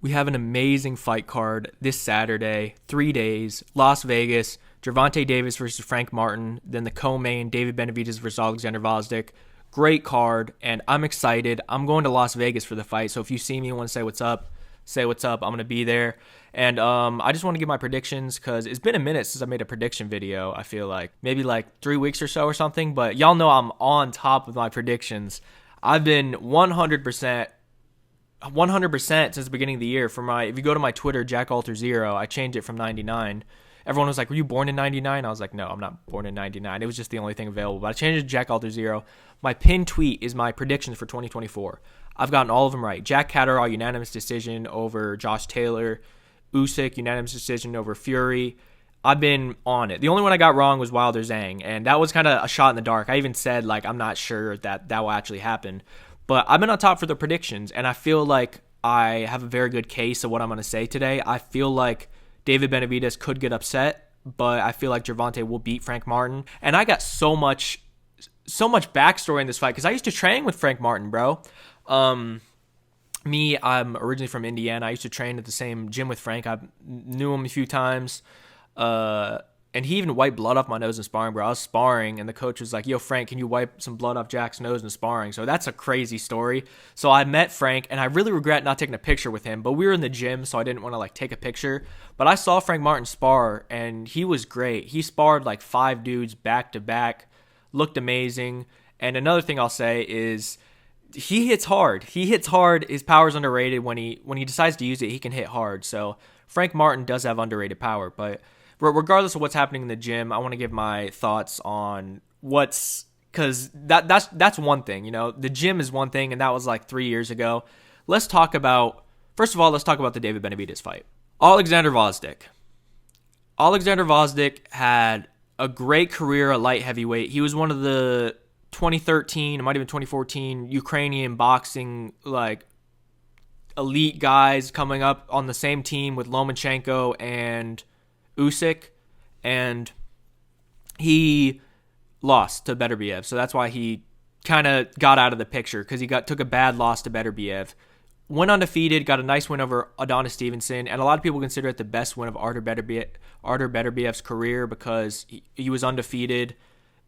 We have an amazing fight card this Saturday, 3 days, Las Vegas, Gervonta Davis versus Frank Martin, then the co-main, David Benavidez versus Alexander Gvozdyk. Great card, and I'm excited. I'm going to Las Vegas for the fight, so if you see me and want to say what's up, say what's up. I'm going to be there. And I just want to give my predictions because it's been a minute since I made a prediction video. I feel like maybe like 3 weeks or so or something, but y'all know I'm on top of my predictions. I've been 100% since the beginning of the year. If you go to my Twitter, JackAlter0, I changed it from 99. Everyone was like, were you born in 99? I was like, no, I'm not born in 99. It was just the only thing available. But I changed it to JackAlter0. My pinned tweet is my predictions for 2024. I've gotten all of them right. Jack Catterall, unanimous decision over Josh Taylor. Usyk, unanimous decision over Fury. I've been on it. The only one I got wrong was Wilder Zhang, and that was kind of a shot in the dark. I even said, like, I'm not sure that will actually happen. But I've been on top for the predictions, and I feel like I have a very good case of what I'm going to say today. I feel like David Benavidez could get upset, but I feel like Gervonta will beat Frank Martin. And I got so much backstory in this fight because I used to train with Frank Martin, bro. I'm originally from Indiana. I used to train at the same gym with Frank. I knew him a few times. And he even wiped blood off my nose in sparring, bro. I was sparring, and the coach was like, yo, Frank, can you wipe some blood off Jack's nose in sparring? So that's a crazy story. So I met Frank, and I really regret not taking a picture with him. But we were in the gym, so I didn't want to, like, take a picture. But I saw Frank Martin spar, and he was great. He sparred, like, 5 dudes back-to-back. Looked amazing. And another thing I'll say is he hits hard. His power's underrated. When he decides to use it, he can hit hard. So Frank Martin does have underrated power, but regardless of what's happening in the gym, I want to give my thoughts on because that's one thing, you know. The gym is one thing, and that was like 3 years ago. First of all, let's talk about the David Benavidez fight. Alexander Gvozdyk had a great career at light heavyweight. He was one of the 2013, it might have been 2014, Ukrainian boxing, like, elite guys coming up on the same team with Lomachenko and Usyk, and he lost to Beterbiev, so that's why he kind of got out of the picture because he took a bad loss to Beterbiev. Went undefeated, got a nice win over Adonis Stevenson, and a lot of people consider it the best win of Artur Beterbiev's career because he was undefeated.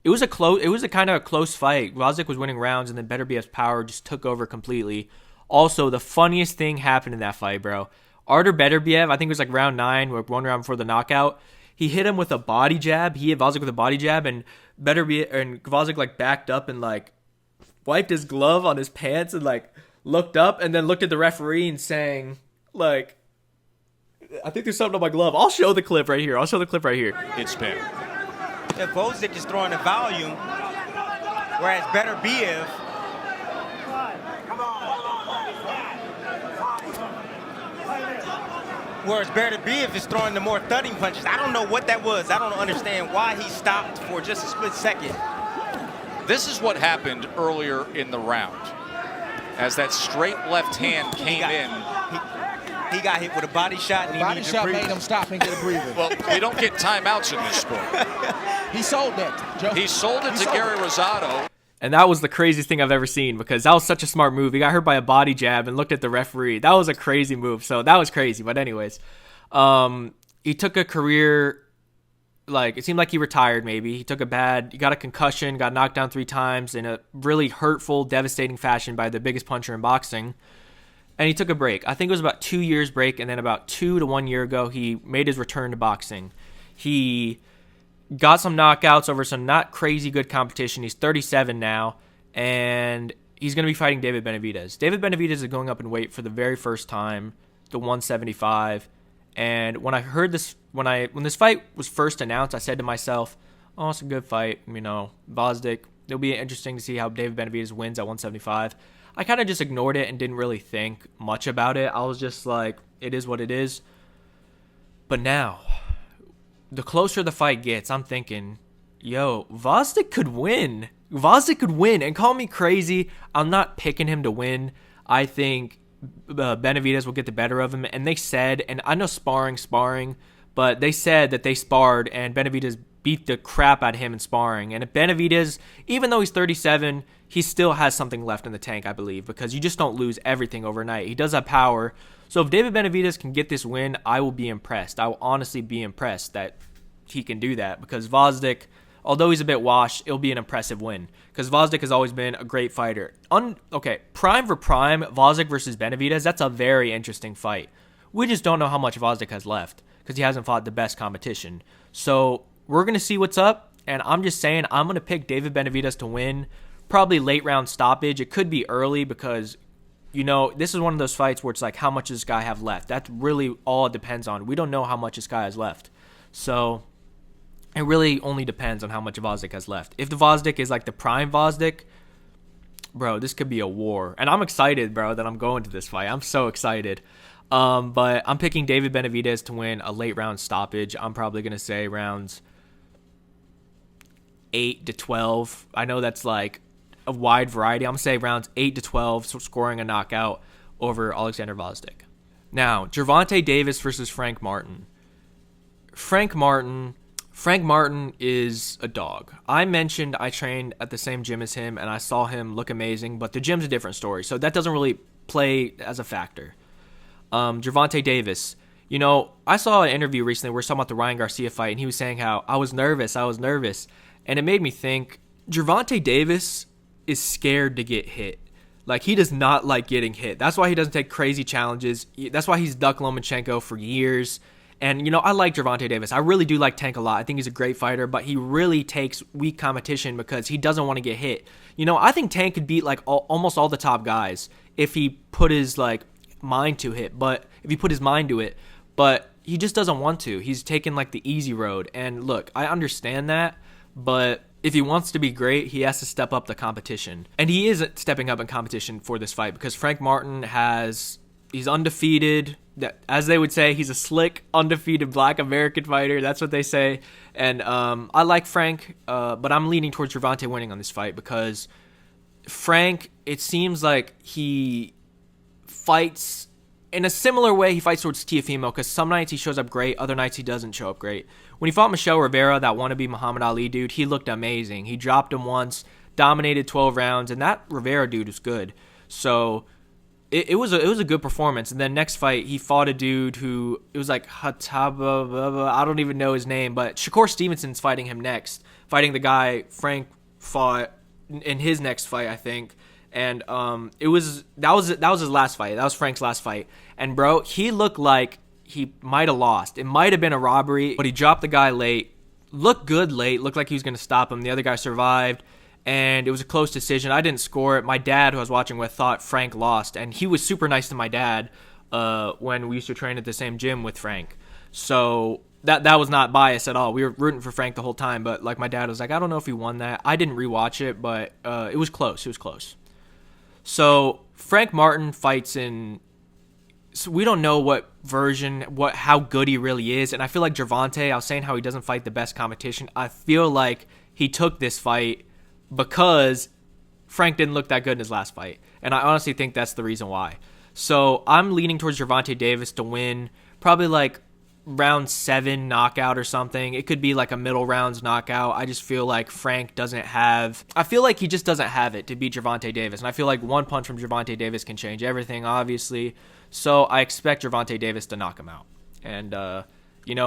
It was a kind of a close fight. Gvozdyk was winning rounds, and then Beterbiev's power just took over completely. Also, the funniest thing happened in that fight, bro. Artur Beterbiev, I think it was like round 9, or 1 round before the knockout. He hit him with a body jab. He hit Gvozdyk with a body jab, and Gvozdyk like backed up and like wiped his glove on his pants and like looked up and then looked at the referee and saying, like, I think there's something on my glove. I'll show the clip right here. It's spin. Yeah, Gvozdyk is throwing the volume, whereas Beterbiev is throwing the more thudding punches. I don't know what that was. I don't understand why he stopped for just a split second. This is what happened earlier in the round. As that straight left hand came in. He got hit with a body shot, and he needed to breathe. Made him stop and get a breather. Well, we don't get timeouts in this sport. He sold that, Joe. He sold it to Gary Rosado. And that was the craziest thing I've ever seen because that was such a smart move. He got hurt by a body jab and looked at the referee. That was a crazy move. So that was crazy. But anyways, he took a career, like, it seemed like he retired maybe. He got a concussion, got knocked down 3 times in a really hurtful, devastating fashion by the biggest puncher in boxing. And he took a break. I think it was about 2 years break, and then about 2 to 1 year ago, he made his return to boxing. He got some knockouts over some not crazy good competition. He's 37 now, and he's going to be fighting David Benavidez. David Benavidez is going up in weight for the very first time to 175. And when I heard this, when this fight was first announced, I said to myself, "Oh, it's a good fight. You know, Gvozdyk. It'll be interesting to see how David Benavidez wins at 175." I kind of just ignored it and didn't really think much about it. I was just like, it is what it is. But now, the closer the fight gets, I'm thinking, yo, Gvozdyk could win. And call me crazy. I'm not picking him to win. I think Benavidez will get the better of him. And they said, and I know sparring, but they said that they sparred and Benavidez beat the crap out of him in sparring. And if Benavidez, even though he's 37, he still has something left in the tank, I believe, because you just don't lose everything overnight. He does have power. So if David Benavidez can get this win, I will be impressed. I will honestly be impressed that he can do that, because Gvozdyk, although he's a bit washed, it'll be an impressive win, because Gvozdyk has always been a great fighter. Prime for prime, Gvozdyk versus Benavidez, that's a very interesting fight. We just don't know how much Gvozdyk has left, because he hasn't fought the best competition. So we're going to see what's up, and I'm just saying I'm going to pick David Benavidez to win, probably late round stoppage. It could be early, because, this is one of those fights where it's like, how much does this guy have left? That's really all it depends on. We don't know how much this guy has left. So it really only depends on how much Gvozdyk has left. If the Gvozdyk is like the prime Gvozdyk, bro, this could be a war. And I'm excited, bro, that I'm going to this fight. I'm so excited. But I'm picking David Benavidez to win a late round stoppage. I'm probably going to say rounds 8 to 12. I know that's like a wide variety. I'm going to say rounds 8 to 12, so scoring a knockout over Alexander Gvozdyk. Now, Gervonta Davis versus Frank Martin. Frank Martin is a dog. I mentioned I trained at the same gym as him, and I saw him look amazing, but the gym's a different story, so that doesn't really play as a factor. Gervonta Davis, I saw an interview recently where he was talking about the Ryan Garcia fight, and he was saying how I was nervous, and it made me think Gervonta Davis is scared to get hit. Like, he does not like getting hit. That's why he doesn't take crazy challenges. That's why he's ducked Lomachenko for years. And, I like Gervonta Davis. I really do like Tank a lot. I think he's a great fighter, but he really takes weak competition because he doesn't want to get hit. I think Tank could beat, almost all the top guys if he put his, mind to it. But he just doesn't want to. He's taken, the easy road. And, look, I understand that, but if he wants to be great, he has to step up the competition. And he is stepping up in competition for this fight, because Frank Martin he's undefeated. As they would say, he's a slick, undefeated Black American fighter. That's what they say. And I like Frank, but I'm leaning towards Gervonta winning on this fight, because Frank, it seems like he fights in a similar way he fights towards Teofimo, because some nights he shows up great, other nights he doesn't show up great. When he fought Michelle Rivera, that wannabe Muhammad Ali dude, he looked amazing. He dropped him once, dominated 12 rounds, and that Rivera dude was good. So it was a good performance. And then next fight, he fought a dude who, it was like Hataba, I don't even know his name, but Shakur Stevenson's fighting him next, fighting the guy Frank fought in his next fight, I think. And that was his last fight. That was Frank's last fight. And bro, he looked like he might have lost. It might have been a robbery, but he dropped the guy late. Looked good late. Looked like he was going to stop him. The other guy survived, and it was a close decision. I didn't score it. My dad, who I was watching with, thought Frank lost, and he was super nice to my dad when we used to train at the same gym with Frank. So that was not biased at all. We were rooting for Frank the whole time, but my dad was like, I don't know if he won that. I didn't rewatch it, but it was close. It was close. So Frank Martin fights in. So we don't know what version, how good he really is. And I feel like Gervonta, I was saying how he doesn't fight the best competition. I feel like he took this fight because Frank didn't look that good in his last fight. And I honestly think that's the reason why. So I'm leaning towards Gervonta Davis to win, probably round 7 knockout or something. It could be a middle rounds knockout. I just feel like Frank doesn't have, I feel like he just doesn't have it to beat Gervonta Davis. And I feel like one punch from Gervonta Davis can change everything, obviously. So I expect Gervonta Davis to knock him out. And,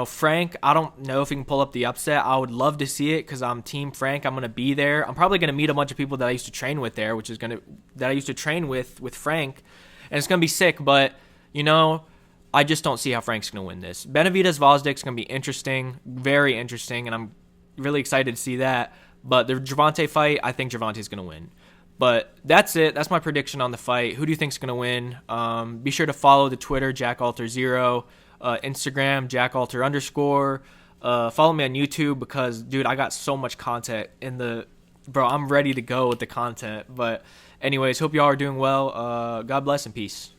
Frank, I don't know if he can pull up the upset. I would love to see it because I'm Team Frank. I'm going to be there. I'm probably going to meet a bunch of people that I used to train with there, that I used to train with Frank. And it's going to be sick, but, I just don't see how Frank's going to win this. Benavidez Gvozdyk is going to be interesting, very interesting, and I'm really excited to see that. But the Gervonta fight, I think Gervonta's going to win. But that's it. That's my prediction on the fight. Who do you think's going to win? Be sure to follow the Twitter, JackAlter0, Instagram, JackAlter_. Follow me on YouTube because, dude, I got so much content bro, I'm ready to go with the content. But anyways, hope y'all are doing well. God bless and peace.